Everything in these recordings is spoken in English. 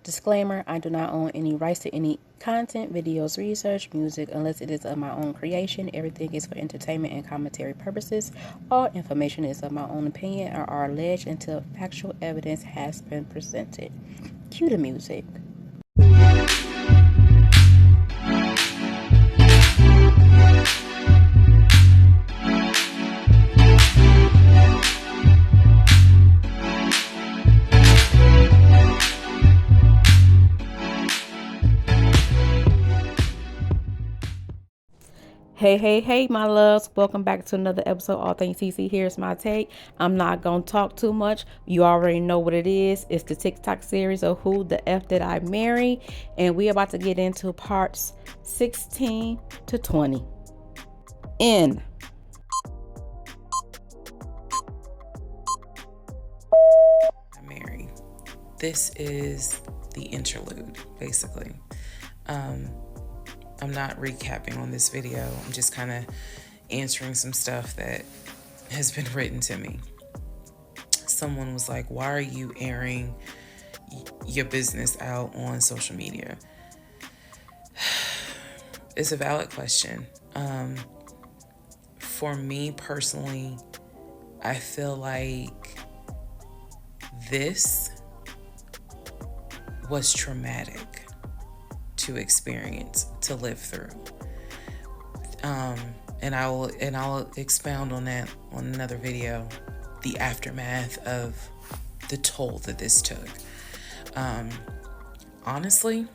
Disclaimer, I do not own any rights to any content, videos, research, music, unless it is of my own creation. Everything is for entertainment and commentary purposes. All information is of my own opinion or are alleged until factual evidence has been presented. Cue the music. Hey, my loves. Welcome back to another episode of All Things TC. Here's my take. I'm not going to talk too much. You already know what it is. It's the TikTok series of Who the F Did I Marry? And we're about to get into parts 16 to 20. Mary. This is the interlude, basically. I'm not recapping on this video. I'm just kind of answering some stuff that has been written to me. Someone was like, why are you airing your business out on social media? It's a valid question. For me personally, I feel like this was traumatic to experience, to live through. And I'll expound on that on another video, the aftermath of the toll that this took. Honestly,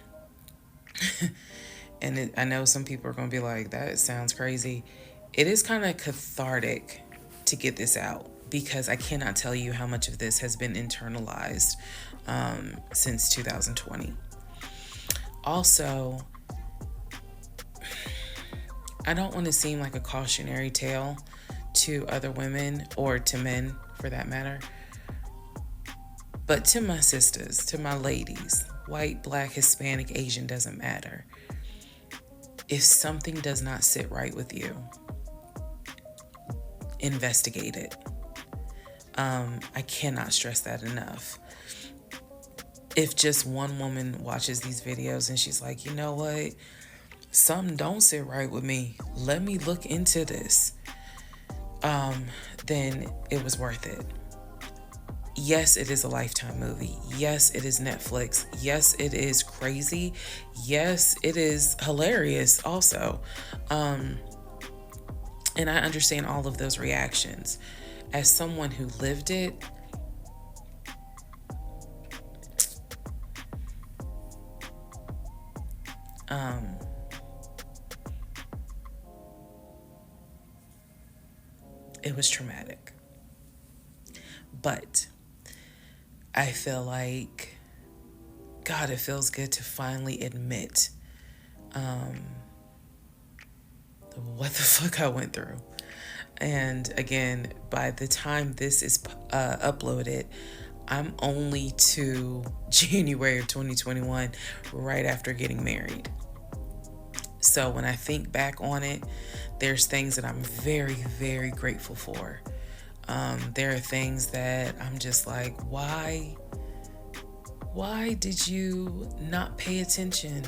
and I know some people are going to be like, that sounds crazy. It is kind of cathartic to get this out, because I cannot tell you how much of this has been internalized since 2020. Also, I don't want to seem like a cautionary tale to other women, or to men for that matter, but to my sisters, to my ladies, white, black, Hispanic, Asian, doesn't matter. If something does not sit right with you, investigate it. I cannot stress that enough. If just one woman watches these videos and she's like, you know what, something don't sit right with me, let me look into this, then it was worth it. Yes, it is a Lifetime movie. Yes, it is Netflix. Yes, it is crazy. Yes, it is hilarious also. And I understand all of those reactions. As someone who lived it, it was traumatic. But I feel like, God, it feels good to finally admit what the fuck I went through. And again, by the time this is uploaded, I'm only to January of 2021, right after getting married. So when I think back on it, there's things that I'm very, very grateful for. There are things that I'm just like, why did you not pay attention?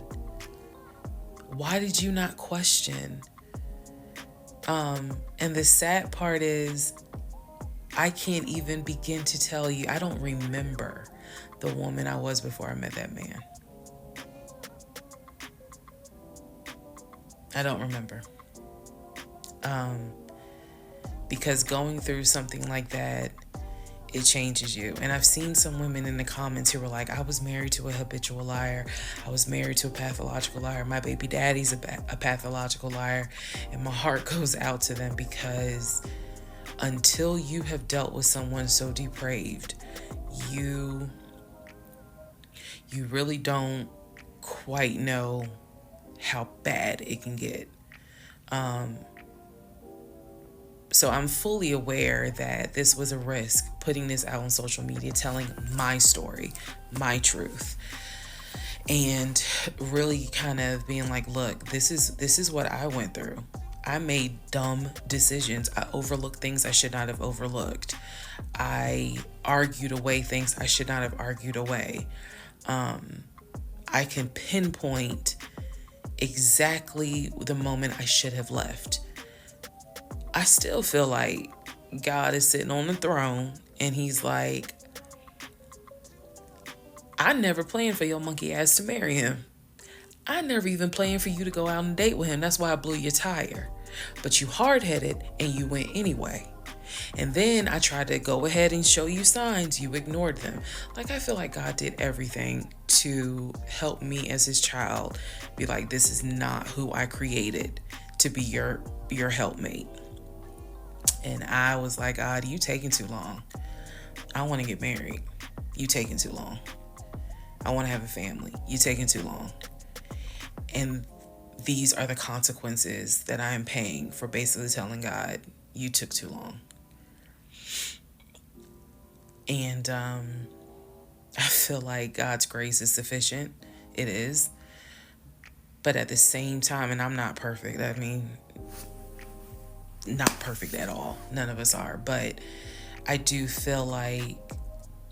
Why did you not question? And the sad part is, I can't even begin to tell you, I don't remember the woman I was before I met that man. I don't remember. Because going through something like that, it changes you. And I've seen some women in the comments who were like, I was married to a habitual liar. I was married to a pathological liar. My baby daddy's a pathological liar. And my heart goes out to them, because until you have dealt with someone so depraved, you really don't quite know how bad it can get. So I'm fully aware that this was a risk, putting this out on social media, telling my story, my truth, and really kind of being like, look, this is what I went through. I made dumb decisions. I overlooked things I should not have overlooked. I argued away things I should not have argued away. I can pinpoint exactly the moment I should have left. I still feel like God is sitting on the throne and he's like, I never planned for your monkey ass to marry him. I never even planned for you to go out and date with him. That's why I blew your tire. But you hard-headed and you went anyway. And then I tried to go ahead and show you signs. You ignored them. Like, I feel like God did everything to help me as his child be like, this is not who I created to be your helpmate. And I was like, God, you taking too long. I want to get married. You taking too long. I want to have a family. You taking too long. And these are the consequences that I am paying for basically telling God, you took too long. And I feel like God's grace is sufficient. It is. But at the same time, and I'm not perfect. I mean, not perfect at all. None of us are. But I do feel like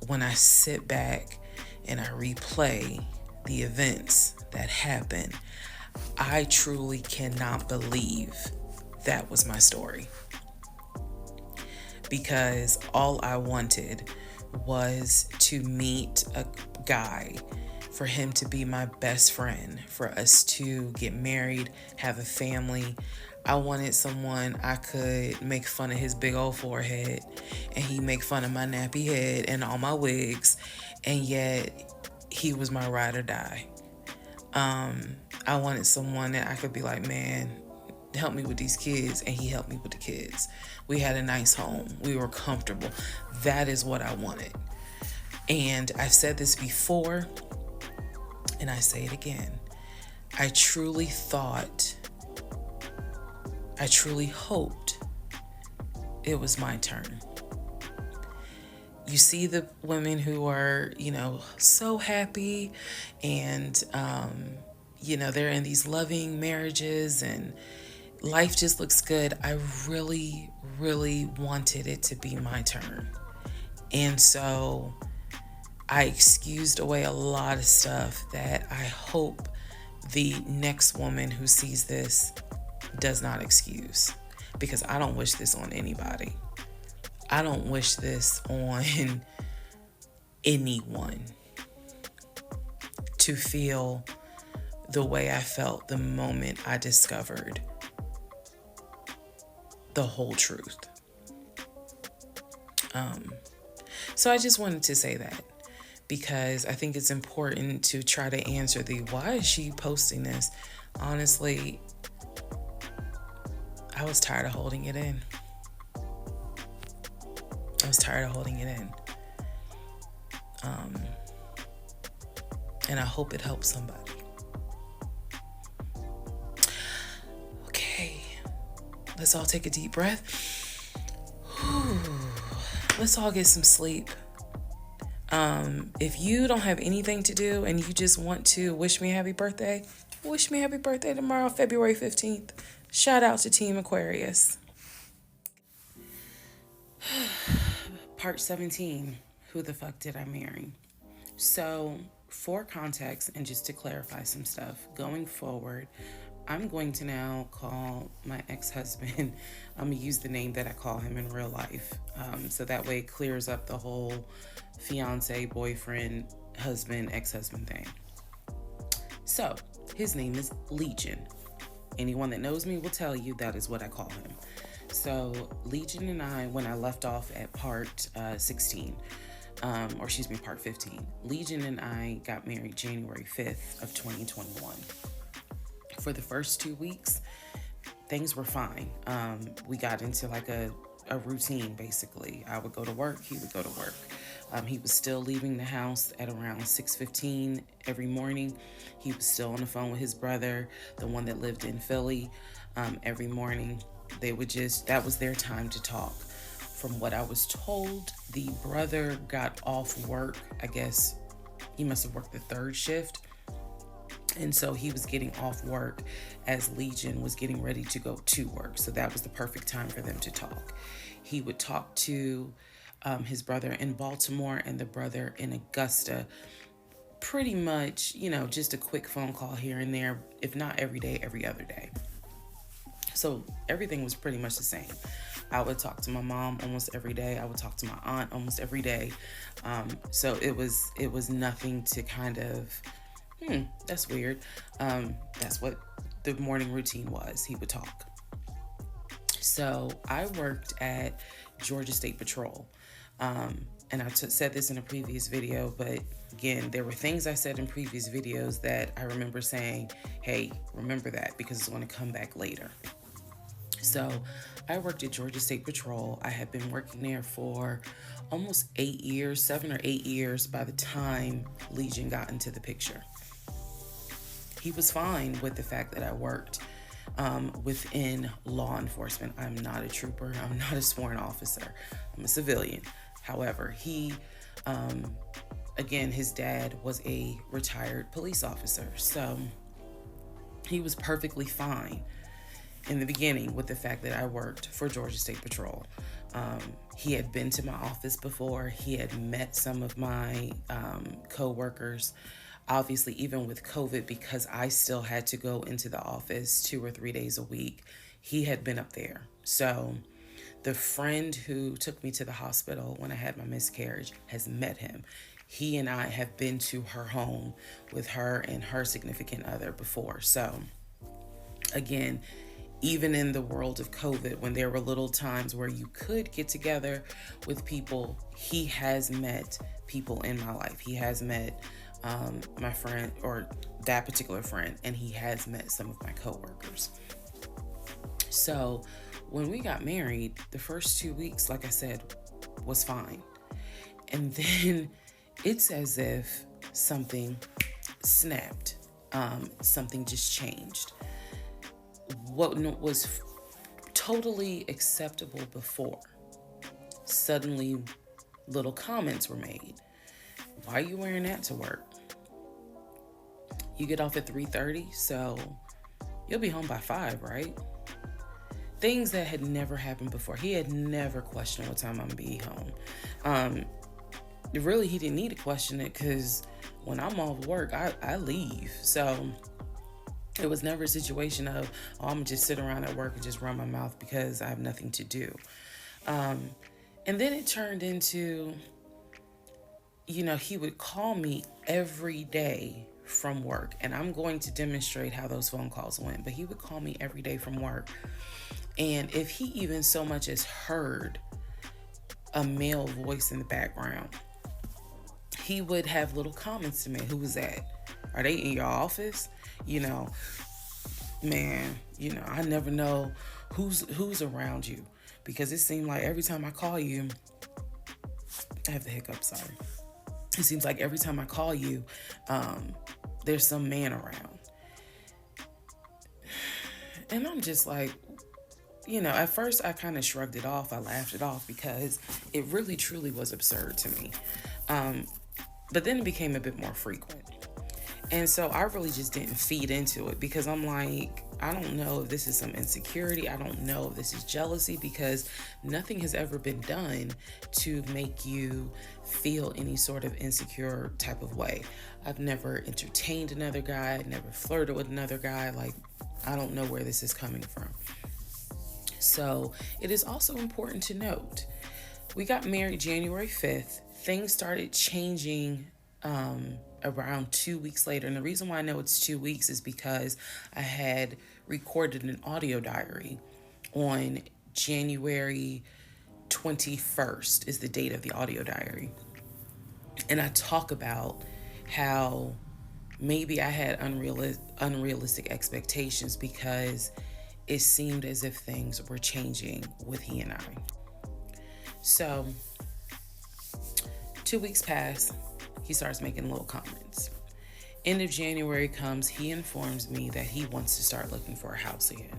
when I sit back and I replay the events that happened, I truly cannot believe that was my story. Because all I wanted was to meet a guy, for him to be my best friend, for us to get married, have a family. I wanted someone I could make fun of his big old forehead and he make fun of my nappy head and all my wigs, and yet he was my ride or die. I wanted someone that I could be like, man, help me with these kids, and he helped me with the kids. We had a nice home. We were comfortable. That is what I wanted. And I've said this before, and I say it again. I truly hoped it was my turn. You see the women who are, so happy and, they're in these loving marriages and life just looks good. I really, really wanted it to be my turn. And so I excused away a lot of stuff that I hope the next woman who sees this does not excuse, because I don't wish this on anybody. I don't wish this on anyone, to feel the way I felt the moment I discovered the whole truth. So I just wanted to say that, because I think it's important to try to answer the why is she posting this? Honestly, I was tired of holding it in. And I hope it helps somebody. Okay, let's all take a deep breath. Let's all get some sleep. If you don't have anything to do and you just want to wish me a happy birthday, wish me a happy birthday tomorrow, February 15th. Shout out to Team Aquarius. Part 17, who the fuck did I marry? So, for context and just to clarify some stuff, going forward, I'm going to now call my ex-husband, I'm going to use the name that I call him in real life. So that way it clears up the whole fiance, boyfriend, husband, ex-husband thing. So, his name is Legion. Anyone that knows me will tell you that is what I call him. So, Legion and I, when I left off at part 16, part 15, Legion and I got married January 5th of 2021. For the first 2 weeks, things were fine. We got into like a routine, basically. I would go to work, he would go to work. He was still leaving the house at around 6:15 every morning. He was still on the phone with his brother, the one that lived in Philly, every morning. That was their time to talk. From what I was told, the brother got off work. I guess he must have worked the third shift. And so he was getting off work as Legion was getting ready to go to work. So that was the perfect time for them to talk. He would talk to his brother in Baltimore and the brother in Augusta pretty much, just a quick phone call here and there, if not every day, every other day. So everything was pretty much the same. I would talk to my mom almost every day. I would talk to my aunt almost every day. So it was nothing to kind of, that's weird. That's what the morning routine was. He would talk. So I worked at Georgia State Patrol. And I said this in a previous video, but again, there were things I said in previous videos that I remember saying, hey, remember that because it's going to come back later. So I worked at Georgia State Patrol. I had been working there for almost 8 years, 7 or 8 years by the time Legion got into the picture. He was fine with the fact that I worked within law enforcement. I'm not a trooper. I'm not a sworn officer. I'm a civilian. However, he, again, his dad was a retired police officer. So he was perfectly fine in the beginning with the fact that I worked for Georgia State Patrol. He had been to my office before. He had met some of my co-workers. Obviously, even with COVID, because I still had to go into the office 2 or 3 days a week, he had been up there. So the friend who took me to the hospital when I had my miscarriage has met him. He and I have been to her home with her and her significant other before. So again, even in the world of COVID, when there were little times where you could get together with people, he has met people in my life. He has met my friend, or that particular friend, and he has met some of my coworkers. So when we got married, the first 2 weeks, like I said, was fine. And then it's as if something snapped. Something just changed. What was totally acceptable before, suddenly little comments were made. Why are you wearing that to work? You get off at 3:30, so you'll be home by 5, right? Things that had never happened before. He had never questioned what time I'm gonna be home. Really, he didn't need to question it because when I'm off work, I leave. So it was never a situation of, I'm gonna just sit around at work and just run my mouth because I have nothing to do. And then it turned into, he would call me every day from work, and I'm going to demonstrate how those phone calls went, but he would call me every day from work. And if he even so much as heard a male voice in the background, he would have little comments to me. Who was that? Are they in your office? Man, I never know who's around you, because it seemed like every time I call you, I have the hiccups, sorry. It seems like every time I call you, there's some man around. And I'm just like, at first I kind of shrugged it off. I laughed it off because it really truly was absurd to me. But then it became a bit more frequent. And so I really just didn't feed into it, because I'm like, I don't know if this is some insecurity. I don't know if this is jealousy, because nothing has ever been done to make you feel any sort of insecure type of way. I've never entertained another guy. I've never flirted with another guy. Like, I don't know where this is coming from. So it is also important to note, we got married January 5th. Things started changing around 2 weeks later. And the reason why I know it's 2 weeks is because I had recorded an audio diary on January 21st is the date of the audio diary. And I talk about how maybe I had unrealistic expectations because it seemed as if things were changing with he and I. So 2 weeks pass. He starts making little comments. End of January comes, he informs me that he wants to start looking for a house again.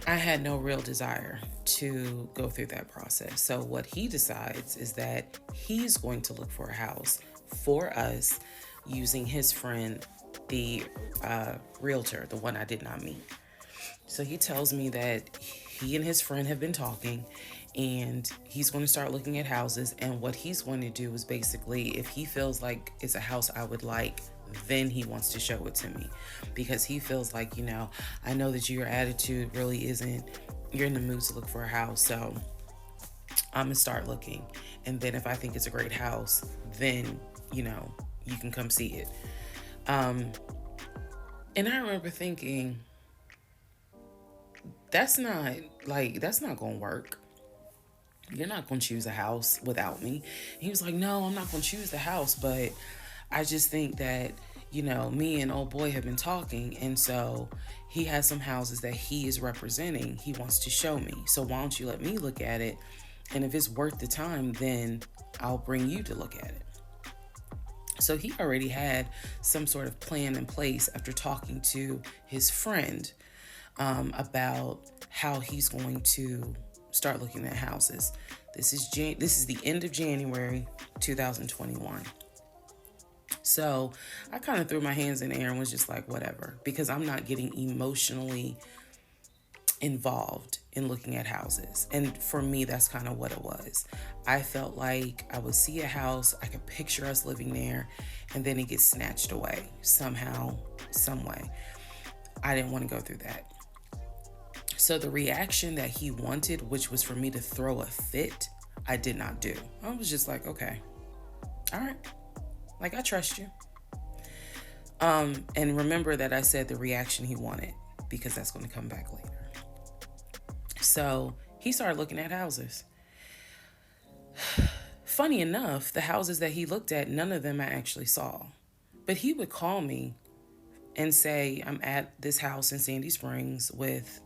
I had no real desire to go through that process. So what he decides is that he's going to look for a house for us using his friend, the realtor, the one I did not meet. So he tells me that he and his friend have been talking, and he's going to start looking at houses. And what he's going to do is basically, if he feels like it's a house I would like, then he wants to show it to me, because he feels like, I know that your attitude really isn't, you're in the mood to look for a house, so I'm gonna start looking. And then if I think it's a great house, then you can come see it. And I remember thinking, that's not gonna work. You're not gonna choose a house without me. And he was like, no, I'm not gonna choose the house, but I just think that, me and old boy have been talking, and so he has some houses that he is representing. He wants to show me. So why don't you let me look at it? And if it's worth the time, then I'll bring you to look at it. So he already had some sort of plan in place after talking to his friend about how he's going to start looking at houses. This is the end of January 2021. So I kind of threw my hands in the air and was just like, whatever, because I'm not getting emotionally involved in looking at houses. And for me, that's kind of what it was. I felt like I would see a house, I could picture us living there, and then it gets snatched away somehow, some way. I didn't want to go through that. So the reaction that he wanted, which was for me to throw a fit, I did not do. I was just like, okay, all right, like, I trust you. And remember that I said the reaction he wanted, because that's going to come back later. So he started looking at houses. Funny enough, the houses that he looked at, none of them I actually saw. But he would call me and say, I'm at this house in Sandy Springs with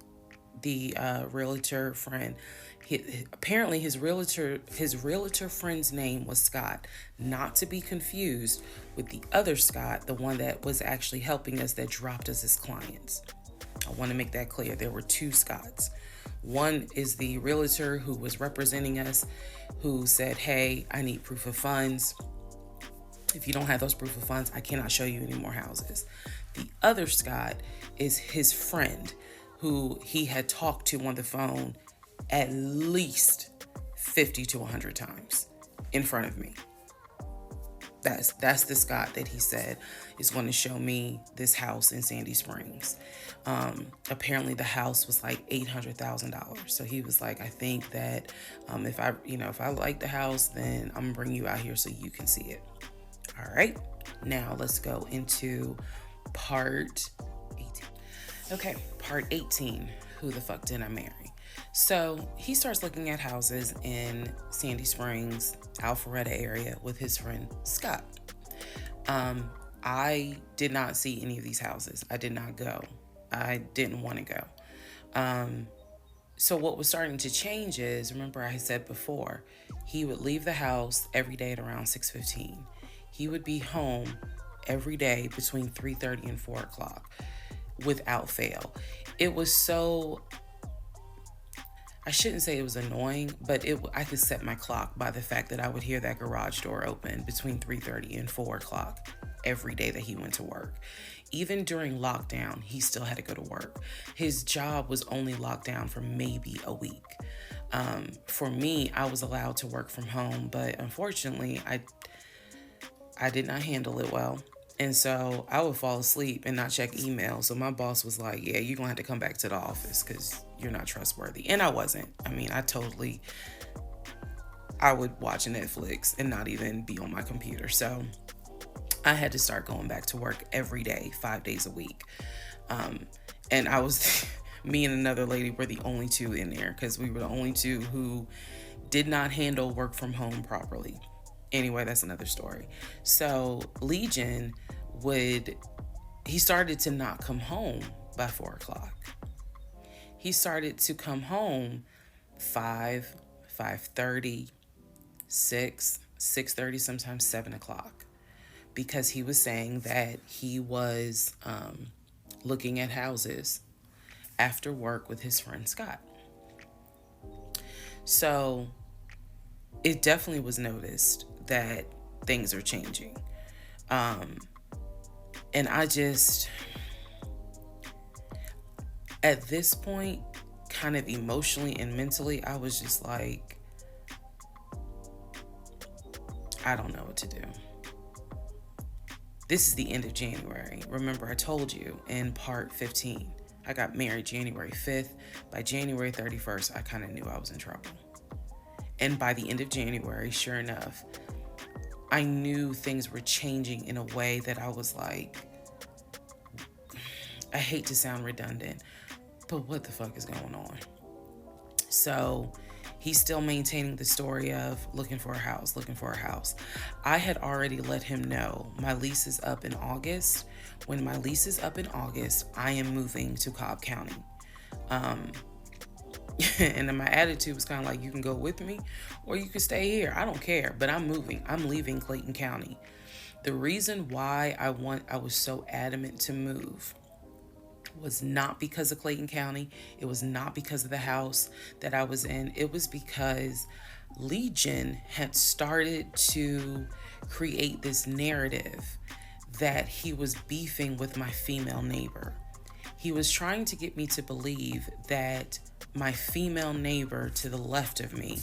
the realtor friend. Apparently his realtor friend's name was Scott, not to be confused with the other Scott, the one that was actually helping us, that dropped us as clients. I want to make that clear. There were two Scotts. One is the realtor who was representing us, who said, hey, I need proof of funds. If you don't have those proof of funds, I cannot show you any more houses. The other Scott is his friend, who he had talked to on the phone at least 50 to 100 times in front of me. That's the Scott that he said is going to show me this house in Sandy Springs. Apparently the house was like $800,000. So he was like, I think that if I like the house, then I'm gonna bring you out here so you can see it. All right, now let's go into part 18. Okay, part 18. Who the fuck did I marry? So he starts looking at houses in Sandy Springs, Alpharetta area with his friend Scott. I did not see any of these houses. I did not go. I didn't want to go. So what was starting to change is, remember I said before, he would leave the house every day at around 6:15. He would be home every day between 3:30 and 4 o'clock without fail. It was so, I shouldn't say it was annoying, but I could set my clock by the fact that I would hear that garage door open between 3:30 and 4 o'clock every day that he went to work. Even during lockdown, he still had to go to work. His job was only locked down for maybe a week. For me, I was allowed to work from home, but unfortunately, I did not handle it well. And so I would fall asleep and not check email. So my boss was like, yeah, you're going to have to come back to the office because you're not trustworthy. And I wasn't. I mean, I would watch Netflix and not even be on my computer. So I had to start going back to work every day, 5 days a week. And I was, me and another lady were the only two in there because we were the only two who did not handle work from home properly. Anyway, that's another story. So Legion he started to not come home by 4 o'clock. He started to come home 5, 5:30, 6, 6:30, sometimes 7 o'clock, because he was saying that he was looking at houses after work with his friend Scott. So it definitely was noticed that things are changing. And I just, at this point, kind of emotionally and mentally, I was just like, I don't know what to do. This is the end of January. Remember, I told you in part 15, I got married January 5th. By January 31st, I kind of knew I was in trouble. And by the end of January, sure enough, I knew things were changing in a way that I was like, I hate to sound redundant, but what the fuck is going on? So he's still maintaining the story of looking for a house, looking for a house. I had already let him know my lease is up in August. When my lease is up in August, I am moving to Cobb County. And then my attitude was kind of like, you can go with me or you can stay here. I don't care, but I'm moving. I'm leaving Clayton County. The reason why I was so adamant to move was not because of Clayton County. It was not because of the house that I was in. It was because Legion had started to create this narrative that he was beefing with my female neighbor. He was trying to get me to believe that my female neighbor to the left of me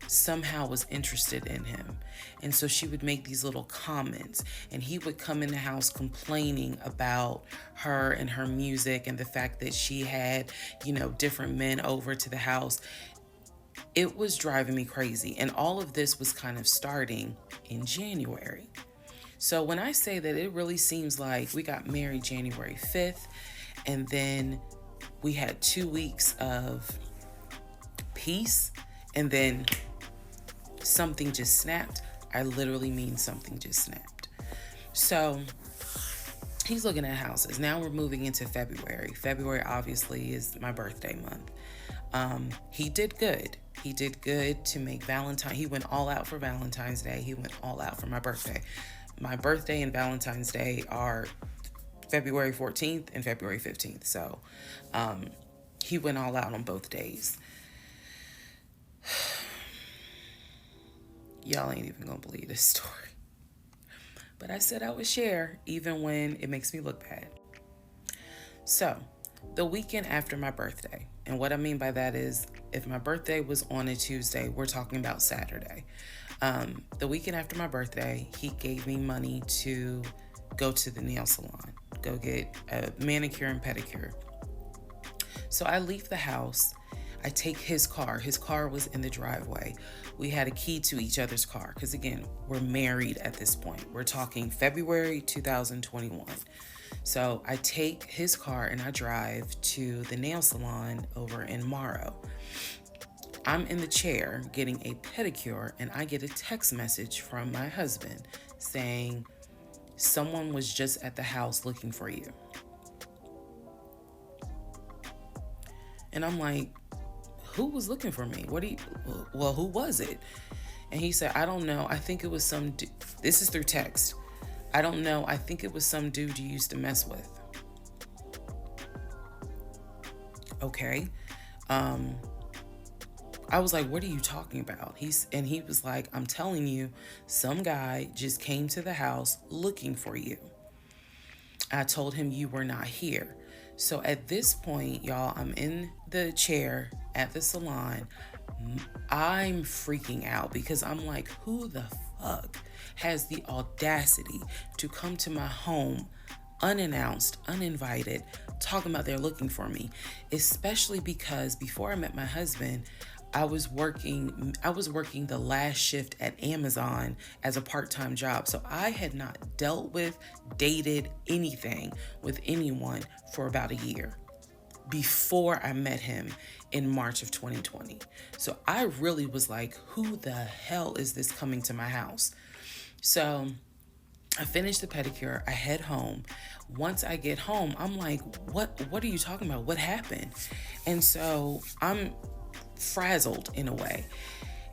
somehow was interested in him. And so she would make these little comments, and he would come in the house complaining about her and her music and the fact that she had, different men over to the house. It was driving me crazy. And all of this was kind of starting in January. So when I say that, it really seems like we got married January 5th, and then we had 2 weeks of peace, and then something just snapped. I literally mean something just snapped. So he's looking at houses. Now we're moving into February. February obviously is my birthday month. He did good. He did good to make Valentine. He went all out for Valentine's Day. He went all out for my birthday. My birthday and Valentine's Day are February 14th and February 15th. So he went all out on both days. Y'all ain't even gonna believe this story. But I said I would share even when it makes me look bad. So, the weekend after my birthday, and what I mean by that is if my birthday was on a Tuesday, we're talking about Saturday. The weekend after my birthday, he gave me money to go to the nail salon, go get a manicure and pedicure. So I leave the house. I take his car. His car was in the driveway. We had a key to each other's car because, again, we're married at this point. We're talking February 2021. So I take his car and I drive to the nail salon over in Morrow. I'm in the chair getting a pedicure, and I get a text message from my husband saying, someone was just at the house looking for you. And I'm like, who was looking for me? Who was it? And he said, I don't know. I think it was some this is through text. I don't know. I think it was some dude you used to mess with. Okay. I was like, what are you talking about? He was like, I'm telling you, some guy just came to the house looking for you. I told him you were not here. So at this point, y'all, I'm in the chair at the salon. I'm freaking out because I'm like, who the fuck has the audacity to come to my home unannounced, uninvited, talking about they're looking for me? Especially because before I met my husband, I was working the last shift at Amazon as a part-time job. So I had not dealt with, dated anything with anyone for about a year before I met him in March of 2020. So I really was like, who the hell is this coming to my house? So I finished the pedicure. I head home. Once I get home, I'm like, what are you talking about? What happened? And so I'm frazzled in a way.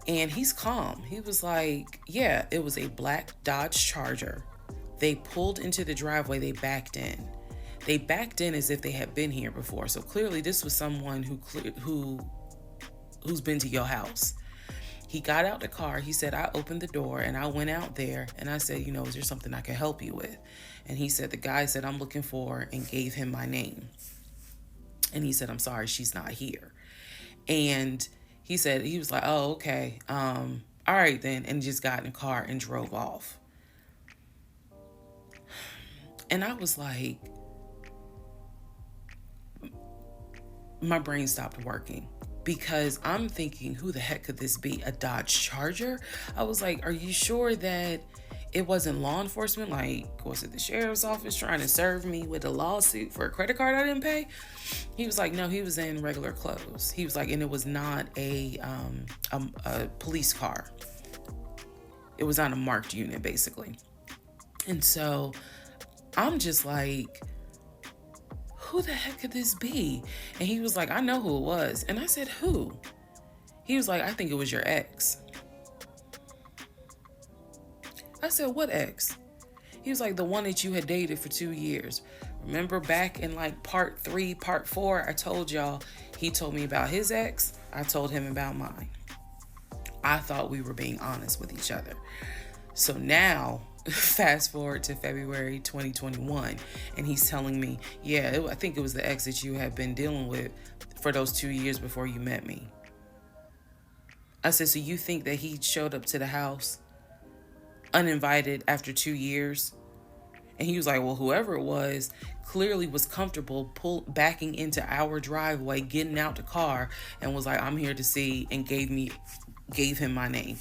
And he's calm. He was like, yeah, it was a black Dodge Charger. They pulled into the driveway. They backed in. They backed in as if they had been here before. So clearly this was someone who's been to your house. He got out the car. He said, I opened the door and I went out there and I said, is there something I can help you with? And he said, the guy said, I'm looking for, and gave him my name. And he said, I'm sorry, she's not here. And he said, he was like, oh, okay. All right then. And just got in the car and drove off. And I was like, my brain stopped working because I'm thinking, who the heck could this be? A Dodge Charger? I was like, are you sure that it wasn't law enforcement? Like, was it the sheriff's office trying to serve me with a lawsuit for a credit card I didn't pay? He was like, no, he was in regular clothes. He was like, and it was not a police car. It was on a marked unit, basically. And so I'm just like, who the heck could this be? And he was like, I know who it was. And I said, who? He was like, I think it was your ex. I said, what ex? He was like, the one that you had dated for 2 years. Remember back in like part 3, part 4, I told y'all, he told me about his ex. I told him about mine. I thought we were being honest with each other. So now, fast forward to February 2021, and he's telling me, yeah, I think it was the ex that you had been dealing with for those 2 years before you met me. I said, so you think that he showed up to the house uninvited after 2 years? And he was like, well, whoever it was clearly was comfortable backing into our driveway, getting out the car, and was like, I'm here to see, and gave him my name.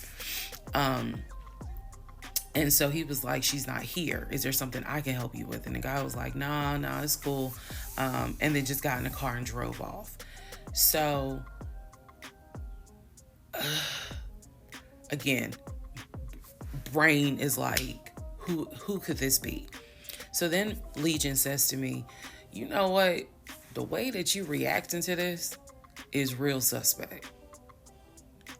And so he was like, she's not here. Is there something I can help you with? And the guy was like, nah, it's cool. And then just got in the car and drove off. So, again, brain is like, who could this be? So then Legion says to me, you know what? The way that you reacting to this is real suspect.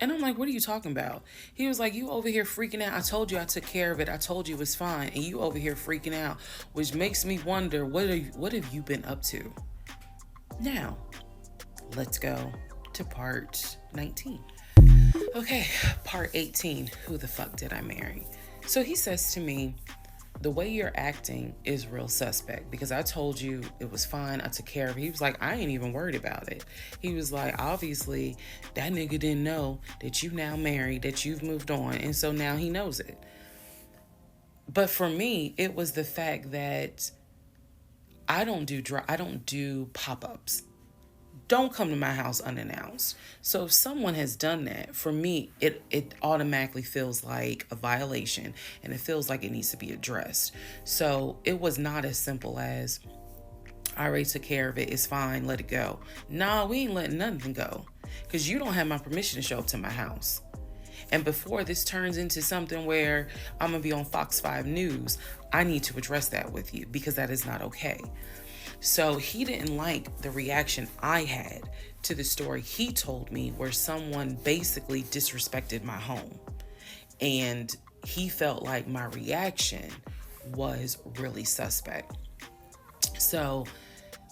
And I'm like, what are you talking about? He was like, you over here freaking out. I told you I took care of it. I told you it was fine. And you over here freaking out, which makes me wonder, what have you been up to? Now, let's go to part 19. Okay, part 18. Who the fuck did I marry? So he says to me, the way you're acting is real suspect because I told you it was fine. I took care of it. He was like, I ain't even worried about it. He was like, obviously, that nigga didn't know that you now married, that you've moved on. And so now he knows it. But for me, it was the fact that I don't do pop-ups. Don't come to my house unannounced. So if someone has done that, for me, it automatically feels like a violation and it feels like it needs to be addressed. So it was not as simple as, I already took care of it, it's fine, let it go. Nah, we ain't letting nothing go because you don't have my permission to show up to my house. And before this turns into something where I'm going to be on Fox 5 News, I need to address that with you because that is not okay. So he didn't like the reaction I had to the story he told me where someone basically disrespected my home. And he felt like my reaction was really suspect. So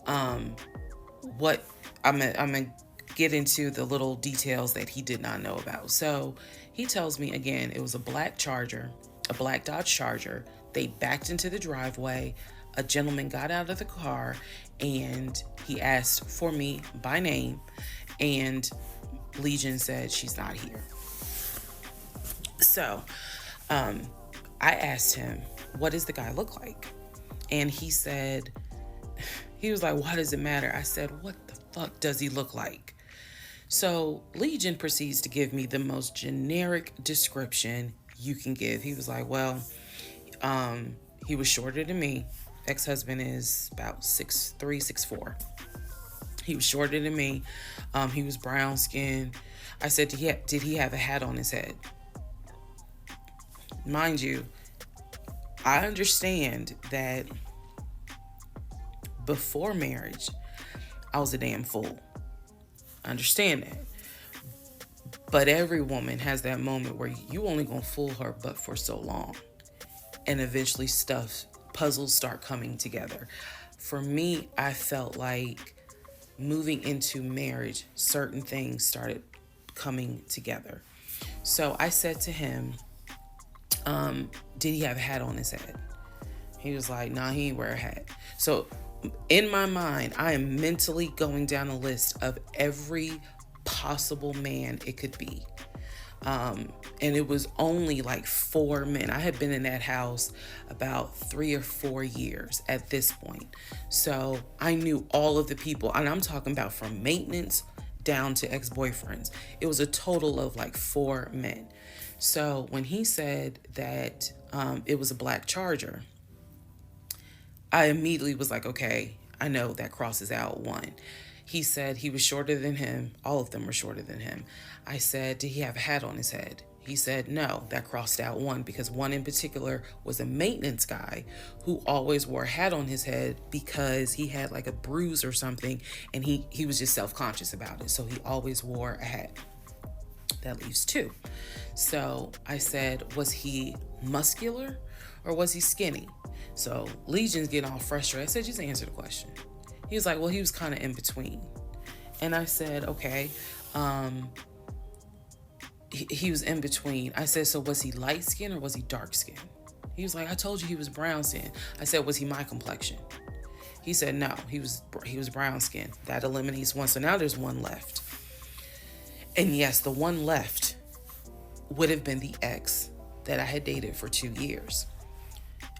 what I'm gonna get into the little details that he did not know about. So he tells me again, it was a black Dodge Charger. They backed into the driveway. A gentleman got out of the car and he asked for me by name, and Legion said she's not here. So I asked him, what does the guy look like? And he said, he was like, why does it matter? I said, what the fuck does he look like? So Legion proceeds to give me the most generic description you can give. He was like, well, he was shorter than me. Ex-husband is about 6'3", 6'4". He was shorter than me. He was brown skinned. I said, did he have a hat on his head? Mind you, I understand that before marriage, I was a damn fool. I understand that. But every woman has that moment where you only gonna fool her but for so long. And eventually puzzles start coming together. For me, I felt like moving into marriage, certain things started coming together. So I said to him, did he have a hat on his head? He was like, nah, he ain't wear a hat. So In my mind, I am mentally going down a list of every possible man it could be. And it was only like 4 men. I had been in that house about 3 or 4 years at this point. So I knew all of the people, and I'm talking about from maintenance down to ex-boyfriends. It was a total of like 4 men. So when he said that it was a black Charger, I immediately was like, okay, I know that crosses out one. He said he was shorter than him. All of them were shorter than him. I said, did he have a hat on his head? He said, no, that crossed out one, because one in particular was a maintenance guy who always wore a hat on his head because he had like a bruise or something, and he was just self-conscious about it. So he always wore a hat. That leaves two. So I said, was he muscular or was he skinny? So Legion's getting all frustrated. I said, just answer the question. He was like, well, he was kind of in between. And I said, okay. He was in between. I said, so was he light skin or was he dark skin? He was like, I told you he was brown skin. I said, was he my complexion? He said, no, he was brown skin. That eliminates one. So now there's one left. And yes, the one left would have been the ex that I had dated for 2 years.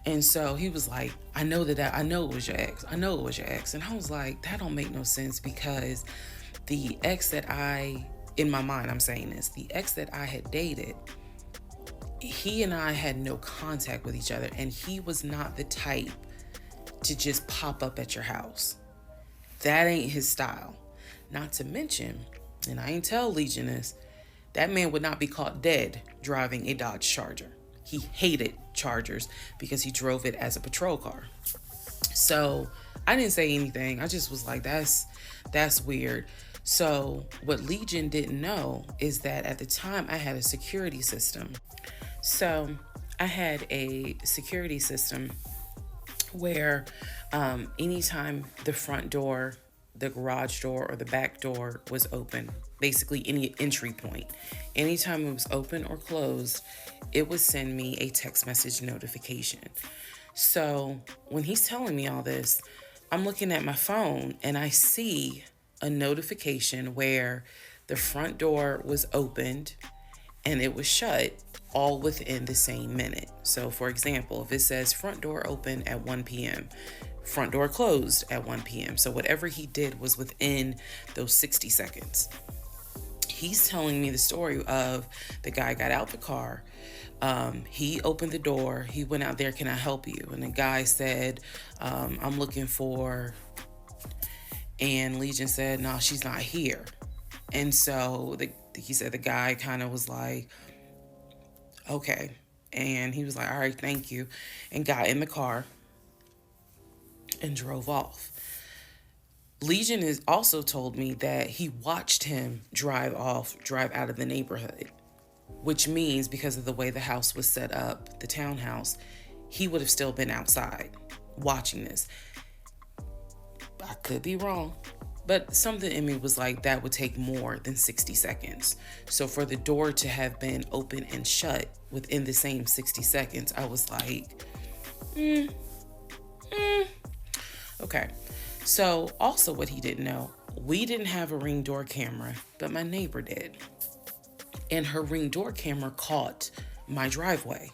And so he was like, I know it was your ex. I know it was your ex. And I was like, that don't make no sense, because the ex that in my mind, I'm saying this, the ex that I had dated, he and I had no contact with each other, and he was not the type to just pop up at your house. That ain't his style. Not to mention, and I ain't tell Legion this, that man would not be caught dead driving a Dodge Charger. He hated Chargers because he drove it as a patrol car. So I didn't say anything. I just was like, that's weird. So what Legion didn't know is that at the time I had a security system. So I had a security system where anytime the front door, the garage door, or the back door was open, basically any entry point, anytime it was open or closed, it would send me a text message notification. So when he's telling me all this, I'm looking at my phone and I see a notification where the front door was opened and it was shut, all within the same minute. So for example, if it says front door open at 1 p.m., front door closed at 1 p.m. So whatever he did was within those 60 seconds. He's telling me the story of the guy got out the car. He opened the door. He went out there, can I help you? And the guy said, I'm looking for, and Legion said, no, she's not here. And so he said the guy kind of was like, okay. And he was like, all right, thank you. And got in the car and drove off. Legion has also told me that he watched him drive out of the neighborhood, which means because of the way the house was set up, the townhouse, he would have still been outside watching this. I could be wrong, but something in me was like, that would take more than 60 seconds. So for the door to have been open and shut within the same 60 seconds, I was like, okay. So also what he didn't know, we didn't have a Ring door camera, but my neighbor did. And her Ring door camera caught my driveway.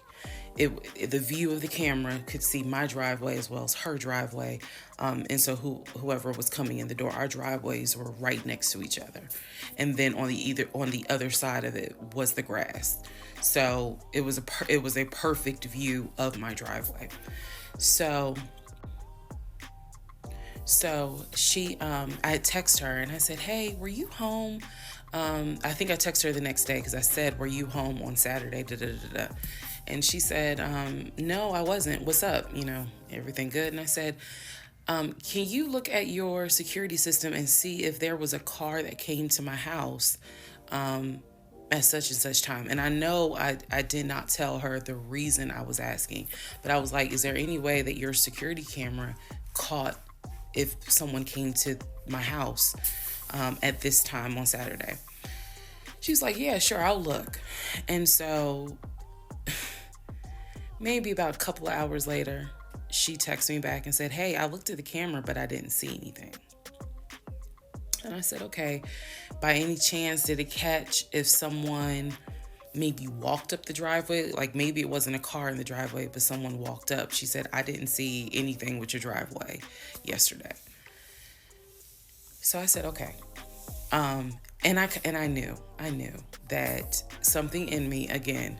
The view of the camera could see my driveway as well as her driveway. And so whoever was coming in the door, our driveways were right next to each other. And then on the other side of it was the grass. So it was a perfect view of my driveway. So she, I texted her and I said, hey, were you home? I think I texted her the next day because I said, were you home on Saturday? And she said, no, I wasn't. What's up? Everything good? And I said, can you look at your security system and see if there was a car that came to my house at such and such time? And I know I did not tell her the reason I was asking, but I was like, is there any way that your security camera caught if someone came to my house at this time on Saturday? She's like, yeah, sure, I'll look. And so maybe about a couple of hours later, she texted me back and said, hey, I looked at the camera, but I didn't see anything. And I said, okay, by any chance, did it catch if someone maybe walked up the driveway? Like maybe it wasn't a car in the driveway, but someone walked up. She said, I didn't see anything with your driveway yesterday. So I said, okay. And I knew that something in me again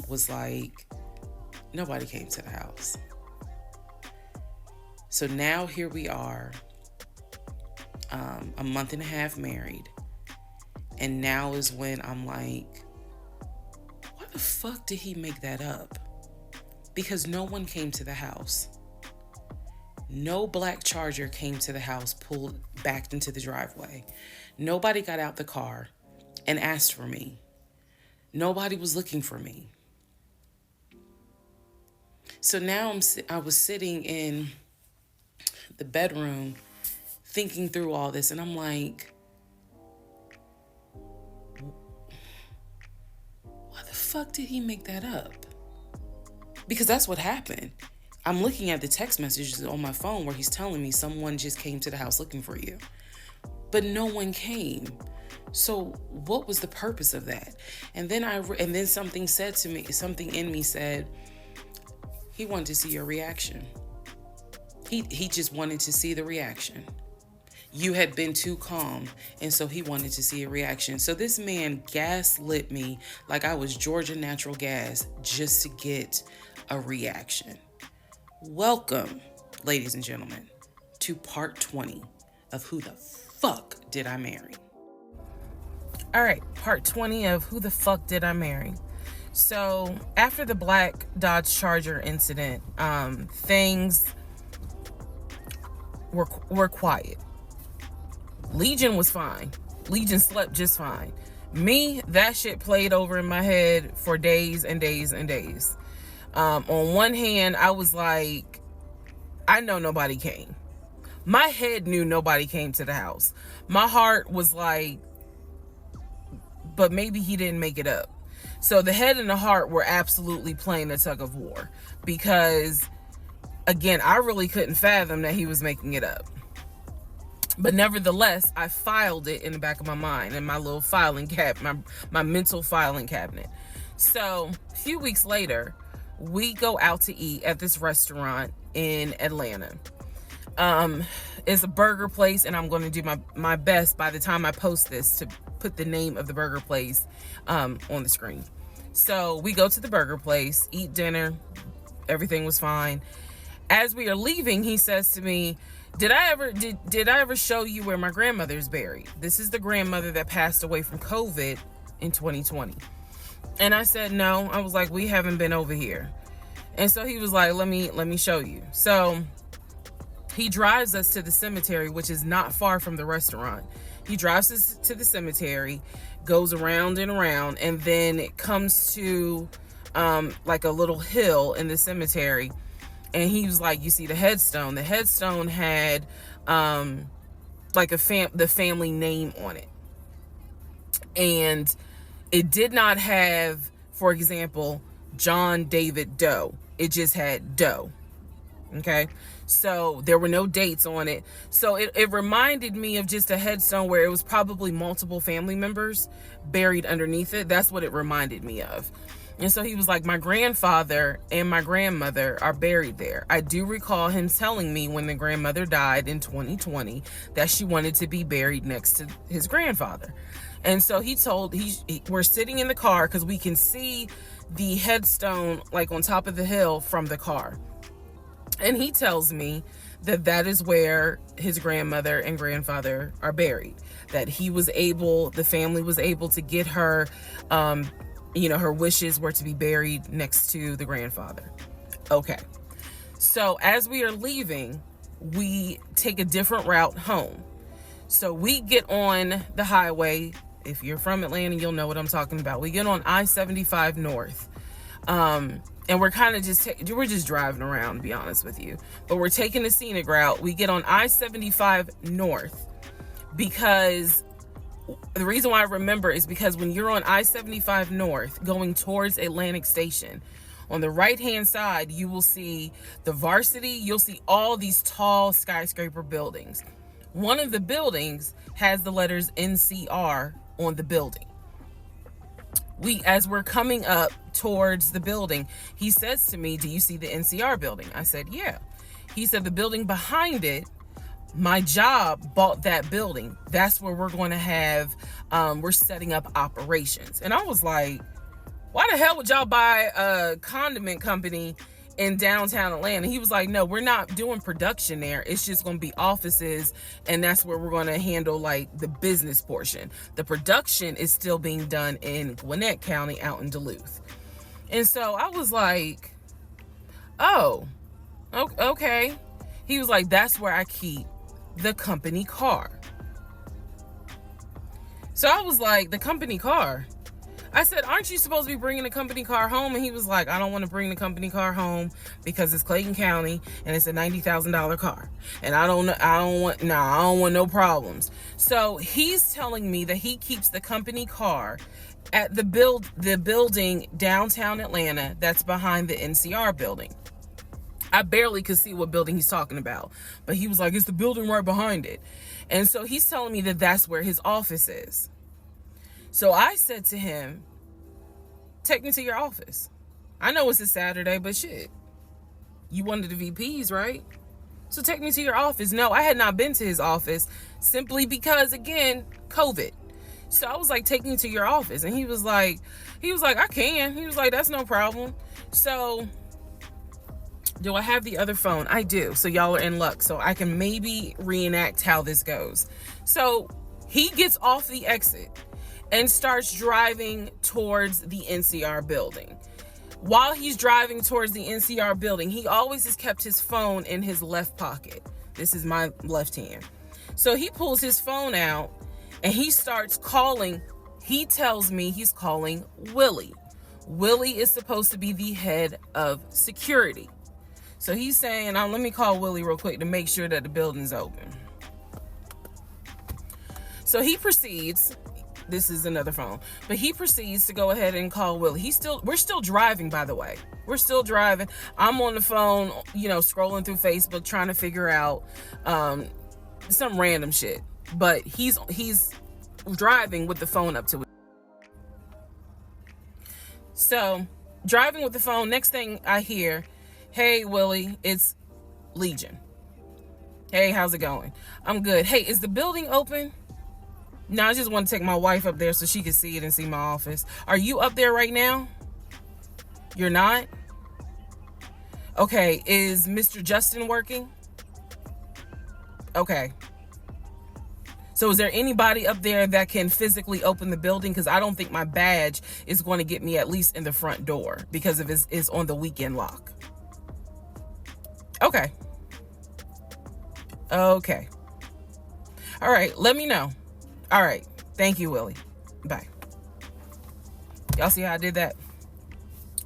was like, nobody came to the house. So now here we are, a month and a half married, and now is when I'm like, why the fuck did he make that up? Because no one came to the house. No black Charger came to the house, pulled back into the driveway. Nobody got out the car and asked for me. Nobody was looking for me. So now I was sitting in the bedroom thinking through all this, and I'm like, why the fuck did he make that up? Because that's what happened. I'm looking at the text messages on my phone where he's telling me someone just came to the house looking for you. But no one came. So what was the purpose of that? And then something said to me, something in me said, he wanted to see your reaction. He just wanted to see the reaction. You had been too calm, and so he wanted to see a reaction. So this man gaslit me like I was Georgia Natural Gas just to get a reaction. Welcome, ladies and gentlemen, to part 20 of Who the Fuck Did I Marry? All right, part 20 of Who the Fuck Did I Marry? So after the black Dodge Charger incident, things were quiet. Legion was fine. Legion slept just fine. Me, that shit played over in my head for days and days and days. On one hand, I was like, I know nobody came. My head knew nobody came to the house. My heart was like, but maybe he didn't make it up. So the head and the heart were absolutely playing a tug of war because, again, I really couldn't fathom that he was making it up. But nevertheless, I filed it in the back of my mind in my little filing cabinet, my mental filing cabinet. So a few weeks later, we go out to eat at this restaurant in Atlanta. It's a burger place, and I'm going to do my best by the time I post this to put the name of the burger place on the screen. So we go to the burger place, eat dinner. Everything was fine. As we are leaving, he says to me, did I ever show you where my grandmother's buried? This is the grandmother that passed away from COVID in 2020. And I said, no. I was like, we haven't been over here. And so he was like, let me show you. So he drives us to the cemetery, which is not far from the restaurant. He drives us to the cemetery, goes around and around, and then it comes to like a little hill in the cemetery. And he was like, you see the headstone. The headstone had like the family name on it. And it did not have, for example, John David Doe. It just had Doe. Okay. So there were no dates on it. So it reminded me of just a headstone where it was probably multiple family members buried underneath it. That's what it reminded me of. And so he was like, my grandfather and my grandmother are buried there. I do recall him telling me when the grandmother died in 2020 that she wanted to be buried next to his grandfather. And so we're sitting in the car because we can see the headstone like on top of the hill from the car. And he tells me that is where his grandmother and grandfather are buried. That the family was able to get her, her wishes were to be buried next to the grandfather. Okay. So as we are leaving, we take a different route home. So we get on the highway. If you're from Atlanta, you'll know what I'm talking about. We get on I-75 North. And we're kind of we're just driving around, to be honest with you. But we're taking the scenic route. We get on I-75 North because the reason why I remember is because when you're on I-75 North going towards Atlantic Station, On the right hand side, you will see the Varsity. You'll see all these tall skyscraper buildings. One of the buildings has the letters NCR on the building. As we're coming up towards the building, he says to me, "Do you see the NCR building?" I said, "Yeah." He said, "The building behind it, my job bought that building. That's where we're going to have, we're setting up operations." And I was like, "Why the hell would y'all buy a condiment company in downtown Atlanta?" He was like, "No, we're not doing production there. It's just going to be offices, and that's where we're going to handle like the business portion. The production is still being done in Gwinnett County out in Duluth." And so I was like, "Oh, okay." He was like, "That's where I keep the company car." So I was like, "The company car?" I said, "Aren't you supposed to be bringing the company car home?" And he was like, "I don't want to bring the company car home because it's Clayton County and it's a $90,000 car. And I don't want no problems." So he's telling me that he keeps the company car at the building downtown Atlanta that's behind the NCR building. I barely could see what building he's talking about, but he was like, "It's the building right behind it." And so he's telling me that that's where his office is. So I said to him, "Take me to your office. I know it's a Saturday, but shit, you one of the VPs, right? So take me to your office." No, I had not been to his office simply because, again, COVID. So I was like, "Take me to your office." And he was like, "I can." He was like, "That's no problem." So do I have the other phone? I do. So y'all are in luck. So I can maybe reenact how this goes. So he gets off the exit and starts driving towards the NCR building. While he's driving towards the NCR building, he always has kept his phone in his left pocket. This is my left hand. So he pulls his phone out and he starts calling. He tells me he's calling Willie. Willie is supposed to be the head of security. So he's saying, "Let me call Willie real quick to make sure that the building's open." So he proceeds. This is another phone, but he proceeds to go ahead and call Willie. We're still driving, by the way. We're still driving. I'm on the phone, scrolling through Facebook, trying to figure out some random shit. But he's driving with the phone up to it. So driving with the phone. Next thing I hear, "Hey Willie, it's Legion. Hey, how's it going?" "I'm good." "Hey, is the building open?" "No, I just want to take my wife up there so she can see it and see my office." "Are you up there right now?" "You're not?" "Okay, is Mr. Justin working?" "Okay. So is there anybody up there that can physically open the building? Because I don't think my badge is going to get me at least in the front door because of it's on the weekend lock." "Okay. Okay. All right, let me know." "All right. Thank you, Willie. Bye." Y'all see how I did that?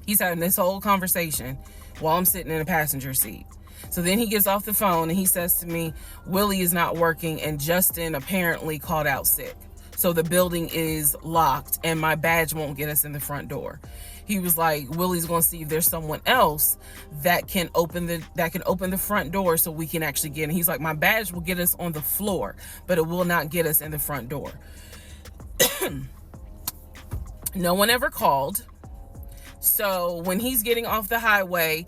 He's having this whole conversation while I'm sitting in the passenger seat. So then he gets off the phone and he says to me, "Willie is not working and Justin apparently called out sick. So the building is locked and my badge won't get us in the front door." He was like, "Willie's going to see if there's someone else that can open the front door so we can actually get in." He's like, "My badge will get us on the floor, but it will not get us in the front door." No one ever called. So when he's getting off the highway,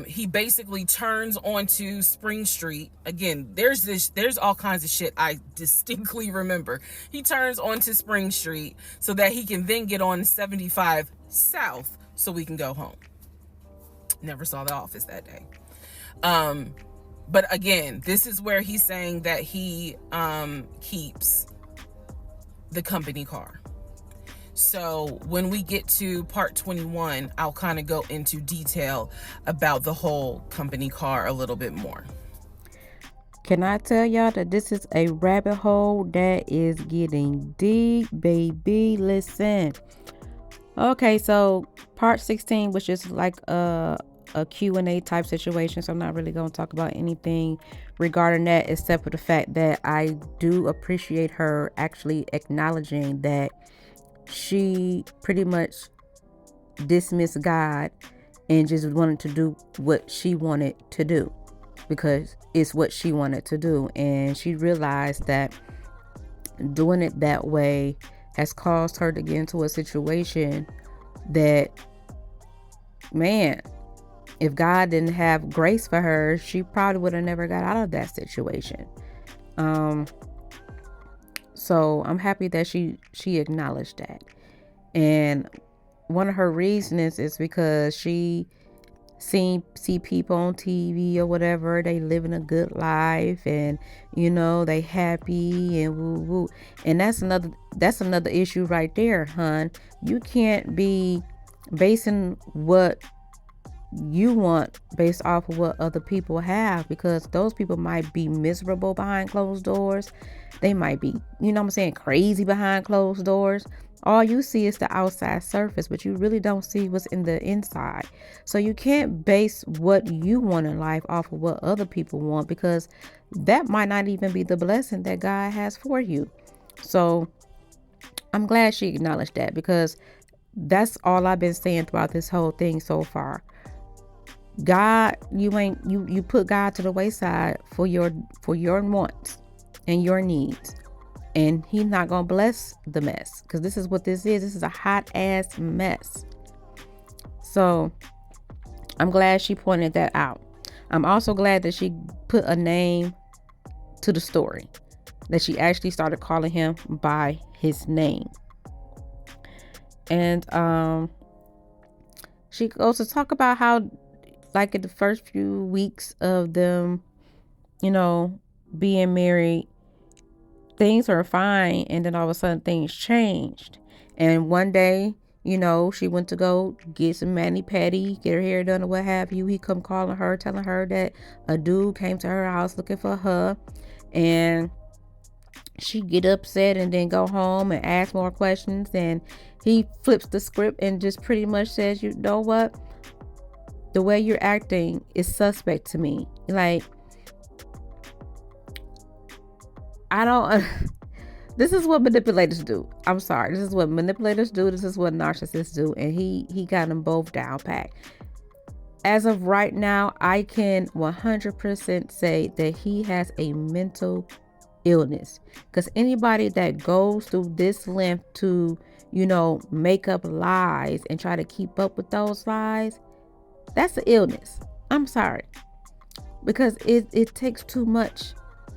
he basically turns onto Spring Street. Again, there's all kinds of shit I distinctly remember. He turns onto Spring Street so that he can then get on 75 South so we can go home. Never saw the office that day. But again, this is where he's saying that he keeps the company car. So when we get to part 21, I'll kind of go into detail about the whole company car a little bit more. Can I tell y'all that this is a rabbit hole that is getting deep, baby? Listen. Okay, so part 16, which is like a Q&A type situation. So I'm not really going to talk about anything regarding that, except for the fact that I do appreciate her actually acknowledging that she pretty much dismissed God and just wanted to do what she wanted to do because it's what she wanted to do. And she realized that doing it that way has caused her to get into a situation that, man, if God didn't have grace for her, she probably would have never got out of that situation. So I'm happy that she acknowledged that. And one of her reasons is because she see people on TV or whatever, they living a good life, and they happy and woo woo. And that's another issue right there, hun. You can't be basing what you want based off of what other people have, because those people might be miserable behind closed doors. They might be, crazy behind closed doors. All you see is the outside surface, but you really don't see what's in the inside. So you can't base what you want in life off of what other people want, because that might not even be the blessing that God has for you. So I'm glad she acknowledged that, because that's all I've been saying throughout this whole thing so far. God, you put God to the wayside for your wants and your needs, and he's not gonna bless the mess, because this is what this is. This is a hot ass mess. So I'm glad she pointed that out. I'm also glad that she put a name to the story, that she actually started calling him by his name. And she goes to talk about how, like, in the first few weeks of them, being married, things were fine, and then all of a sudden things changed. And one day, she went to go get some mani-pedi, get her hair done or what have you. He come calling her, telling her that a dude came to her house looking for her, and she get upset and then go home and ask more questions. And he flips the script and just pretty much says, you know what? The way you're acting is suspect to me. Like, I don't... This is what manipulators do. I'm sorry. This is what manipulators do. This is what narcissists do. And he got them both down pat. As of right now, I can 100% say that he has a mental illness. Because anybody that goes through this length to, make up lies and try to keep up with those lies, that's an illness. I'm sorry. Because it takes too much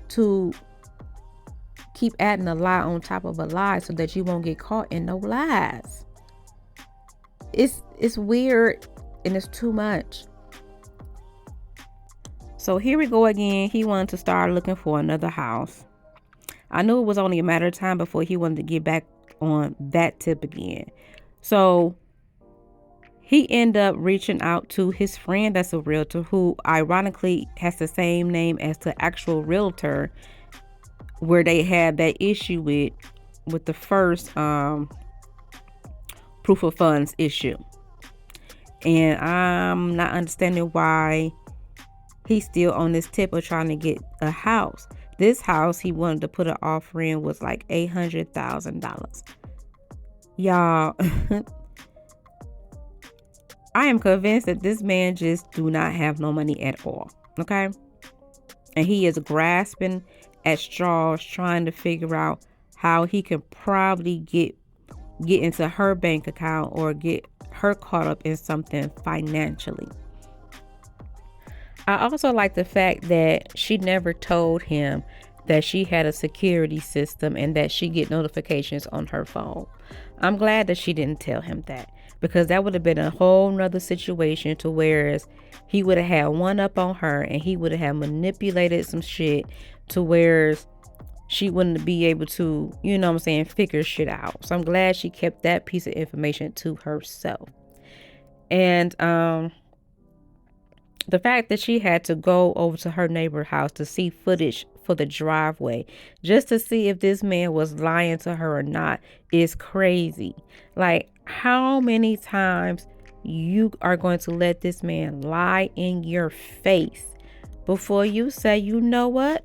to keep adding a lie on top of a lie so that you won't get caught in no lies. It's weird, and it's too much. So here we go again. He wanted to start looking for another house. I knew it was only a matter of time before he wanted to get back on that tip again. So he ended up reaching out to his friend that's a realtor, who ironically has the same name as the actual realtor where they had that issue with the first proof of funds issue. And I'm not understanding why he's still on this tip of trying to get a house. This house he wanted to put an offer in was like $800,000. Y'all, I am convinced that this man just do not have no money at all. Okay? And he is grasping at straws, trying to figure out how he can probably get into her bank account or get her caught up in something financially. I also like the fact that she never told him that she had a security system and that she get notifications on her phone. I'm glad that she didn't tell him that, because that would have been a whole nother situation to whereas he would have had one up on her and he would have manipulated some shit to whereas she wouldn't be able to, figure shit out. So I'm glad she kept that piece of information to herself. And the fact that she had to go over to her neighbor's house to see footage for the driveway just to see if this man was lying to her or not is crazy. Like, how many times you are going to let this man lie in your face before you say, you know what?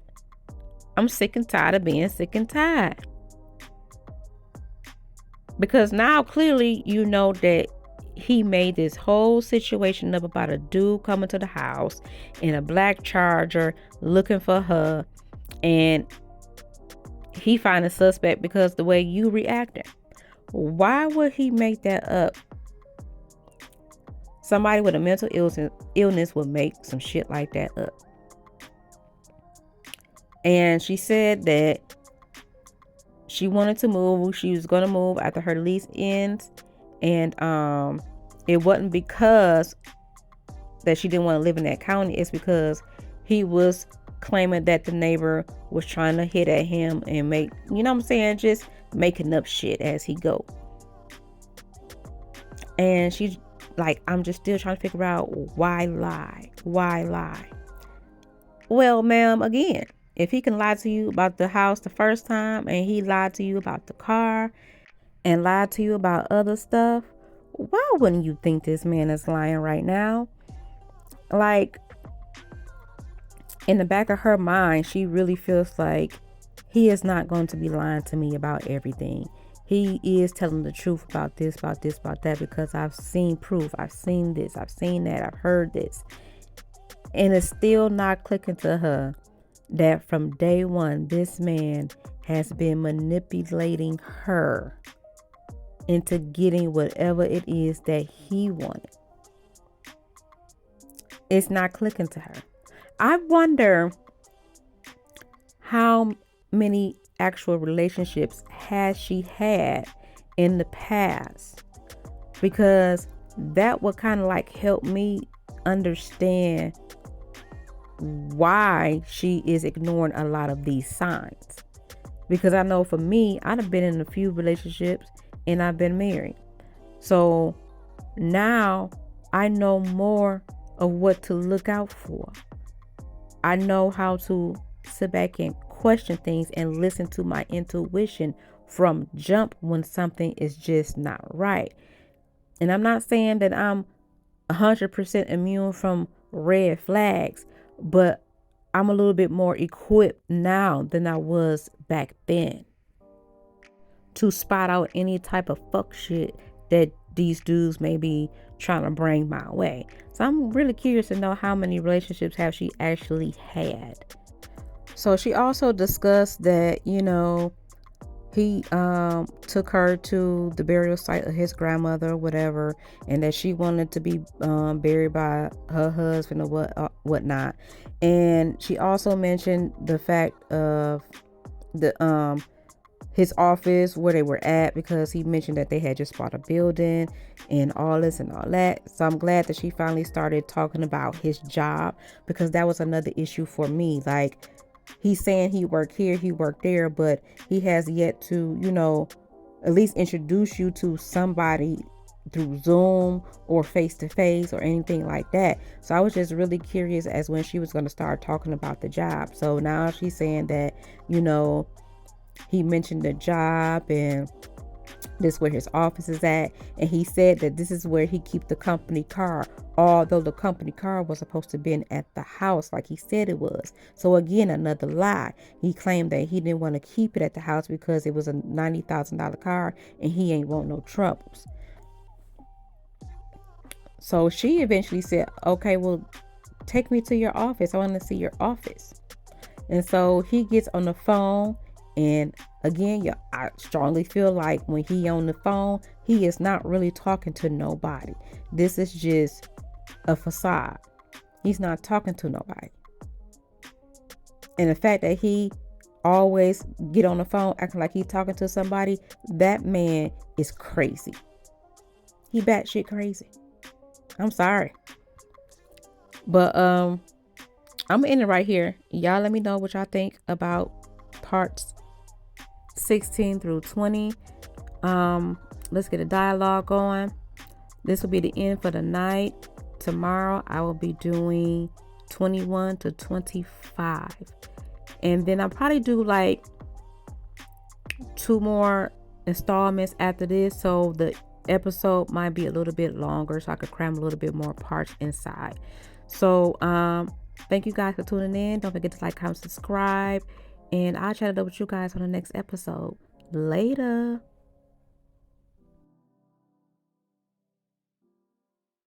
I'm sick and tired of being sick and tired. Because now clearly you know that he made this whole situation up about a dude coming to the house in a black Charger looking for her, and he find a suspect because the way you reacted. Why would he make that up? Somebody with a mental illness would make some shit like that up. And she said that she wanted to move. She was going to move after her lease ends. And it wasn't because that she didn't want to live in that county. It's because he was claiming that the neighbor was trying to hit at him and make, you know what I'm saying, just making up shit as he go. And she's like, I'm just still trying to figure out why lie. Well, ma'am, again, if he can lie to you about the house the first time, and he lied to you about the car and lied to you about other stuff, why wouldn't you think this man is lying right now? Like, in the back of her mind, she really feels like he is not going to be lying to me about everything. He is telling the truth about this, about that, because I've seen proof. I've seen this, I've seen that, I've heard this. And it's still not clicking to her that from day one, this man has been manipulating her into getting whatever it is that he wanted. It's not clicking to her. I wonder how many actual relationships has she had in the past, because that would kind of like help me understand why she is ignoring a lot of these signs. Because I know for me, I've been in a few relationships and I've been married. So now I know more of what to look out for. I know how to sit back and question things and listen to my intuition from jump when something is just not right. And I'm not saying that I'm 100% immune from red flags, but I'm a little bit more equipped now than I was back then to spot out any type of fuck shit that these dudes may be trying to bring my way. So I'm really curious to know how many relationships have she actually had. So she also discussed that, you know, he took her to the burial site of his grandmother or whatever, and that she wanted to be buried by her husband or whatnot. And she also mentioned the fact of the his office, where they were at, because he mentioned that they had just bought a building and all this and all that. So I'm glad that she finally started talking about his job, because that was another issue for me. Like, he's saying he worked here, he worked there, but he has yet to, you know, at least introduce you to somebody through Zoom or face to face or anything like that. So I was just really curious as when she was going to start talking about the job. So now she's saying that, you know, he mentioned the job and this is where his office is at, and he said that this is where he keep the company car, although the company car was supposed to be at the house like he said it was. So again, another lie. He claimed that he didn't want to keep it at the house because it was a $90,000 car and he ain't want no troubles. So she eventually said, okay, well, take me to your office. I want to see your office. And so he gets on the phone, and again, I strongly feel like when he on the phone, he is not really talking to nobody. This is just a facade. He's not talking to nobody. And the fact that he always get on the phone acting like he's talking to somebody, that man is crazy. He batshit crazy. I'm sorry. But I'm gonna end it right here. Y'all let me know what y'all think about parts 16 through 20. Let's get a dialogue going. This will be the end for the night. Tomorrow I will be doing 21 to 25, and then I'll probably do like 2 more installments after this, so the episode might be a little bit longer, so I could cram a little bit more parts inside. So thank you guys for tuning in. Don't forget to like, comment, subscribe, and I'll chat it up with you guys on the next episode. Later.